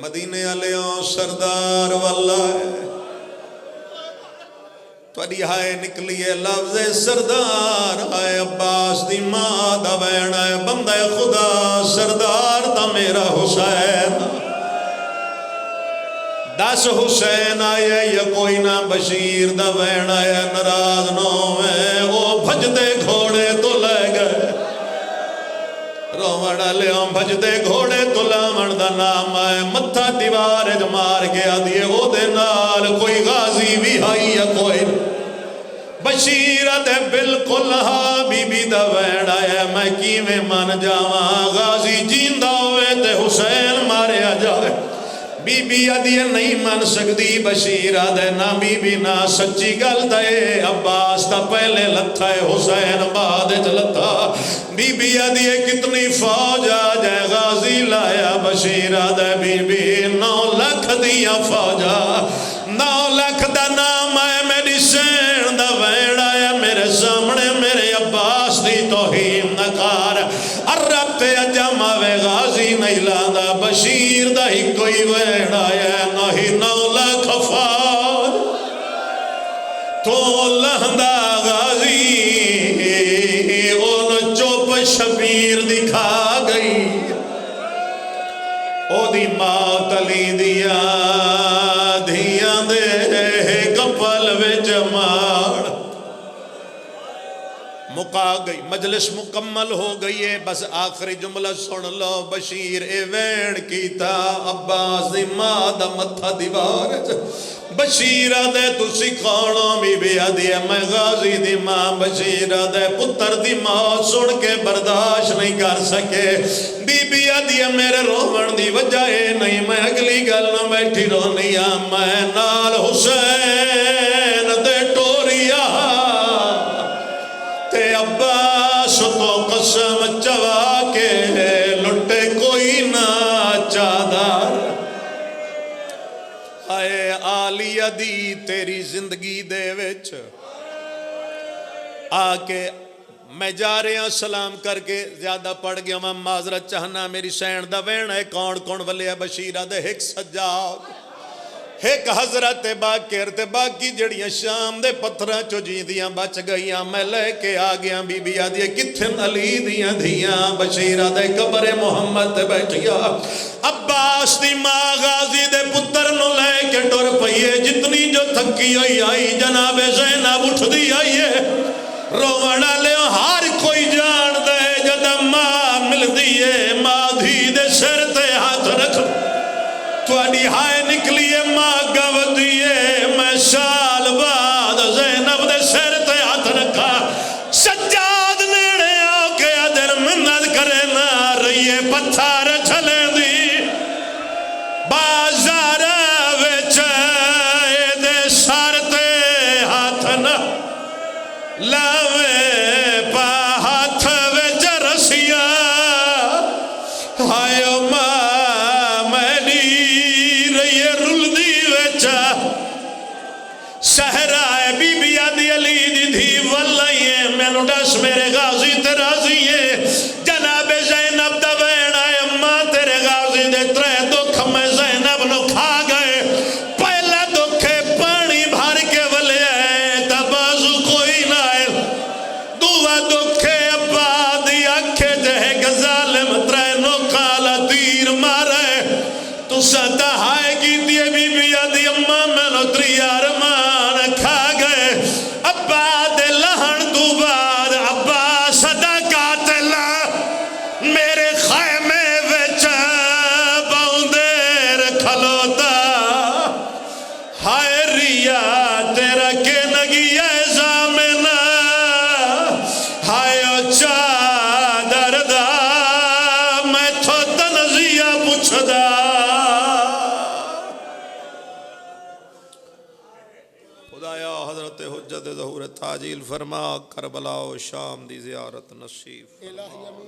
مدینے والوں سردار والا ہے تھوڑی ہائے نکلی ہے لفظ سردار ہے عباس دی ماں دا وین ہے بندہ خدا سردار دا میرا حسین دس حسین آئے یا کوئی نہ بشیر دا وین آیا ناراض نہ ہوئے وہ بھجدے گھوڑے تو لے گئے روڑا لیوں بھجدے گھوڑے تو لامن دا نام آئے متھا دیوار مار گیا دیئے او دے نال کوئی غازی بھی آئی یا کوئی بشیرت بالکل ہاں بی بی دا وین آیا میں کیویں من جاواں غازی جیندہ ہوئے تے حسین ماریا جائے بی بی آدھیے نہیں من سکتی بشیر آدھے نہ بی بی نہ سچی گل دے عباس تا پہلے لتھا ہے حسین بعد لتھا بی بی آدھیے کتنی فوج آ جائے غازی لایا بشیر آدھے بی بی 9 لاکھ دیا فوجا 9 لاکھ دا نام ہے میری سین دا وین آیا میرے سامنے میرے عباس دی توہین نکار عرب تے اجم آوے غازی نہیں لاندہ بشیر دا ہی کوئی وین آیا نہیں 9 لاکھ فوج تو لہندہ غازی ان چوپ شبیر دکھا گئی او دی موت علی دیا دھیاں دے کپل وچ مار مکا گئی مجلس مکمل ہو گئی ہے بس آخری جملہ سن لو بشیر اے وین کیتا عباس دی ماں دا متھا دیوار بشیر دے تو سکھانا بی بی آدھیا میں غازی دی ماں بشیر دے پتر دی ماں سن کے برداشت نہیں کر سکے بی بی آدھیا میرے رومن دی وجہ نہیں میں اگلی گل نہ بیٹھی رونی میں نال حسین دے ٹوریا تے عباس تو قسم چوا کے لٹے کوئی نہ چادر آئے آلیہ دی تیری زندگی دے وچ آکے میں جا رہے ہیں سلام کر کے زیادہ پڑھ گیا میں معذرت چاہنا میری سین دا وین ہے کون ولیہ بشیرہ دے ایک سجاد ایک حضرت باکر تے باقی جڑیاں شام دے پتھراں چو جیندیاں بچ گئیاں میں لے کے آگیاں بی بی آدھیا کتھن علی دیاں دھیاں بشیرہ دے قبر محمد تے بیٹھیا عباس دی ماں غازی دے پتر نو لے کے ٹر پئیے جتنی جو تھکی ہوئی آئی جناب زینب اٹھ دی آئیے روڑا لے ہر کوئی جان دے جدہ ماں مل دیئے ماں دھی دے سر تے ہاتھ رکھ تھوڑی ہائے نکلیے ماں گو دیئے میں سال بعد زینب دے سر تے ہاتھ رکھا سجاد نیڑے آو کے ادھر منت کرے نہ رہیے پتھار چھلے دی بازار وچے دے سر تے ہاتھ نہ لاوے پا ہاتھ وچ رسیا ہائے ماں میری رہیے رل دی وچا سہرائے بی بی آدھی علی دی دھی واللہیے میں نو ڈس میرے غازی تے راضیے جناب زینب دا وین آئے ماں تیرے غازی دے ترے دکھ میں زینب نو کھا گئے پہلا دکھے پانی بھار کے والے آئے تبازو کوئی نہ آئے دعا دکھے ابا دی اکھے جہے گزالم ترے نو کالا تیر مارے تو ستا ہائے کی دیئے بی بی آدھی اممہ میں نو تریار مان کھا گئے ابا دے لہن دو بعد ابا صدا قاتلہ میرے خیمے وچ باؤندیر کھلوتا ہائے ریا تیرا کے نگی ایزامنا ہائے چادر دا میں تھو تنزیہ پوچھ دا خدایا حضرت حجت ظہور تاجیل فرما کربلا و شام دی زیارت نصیب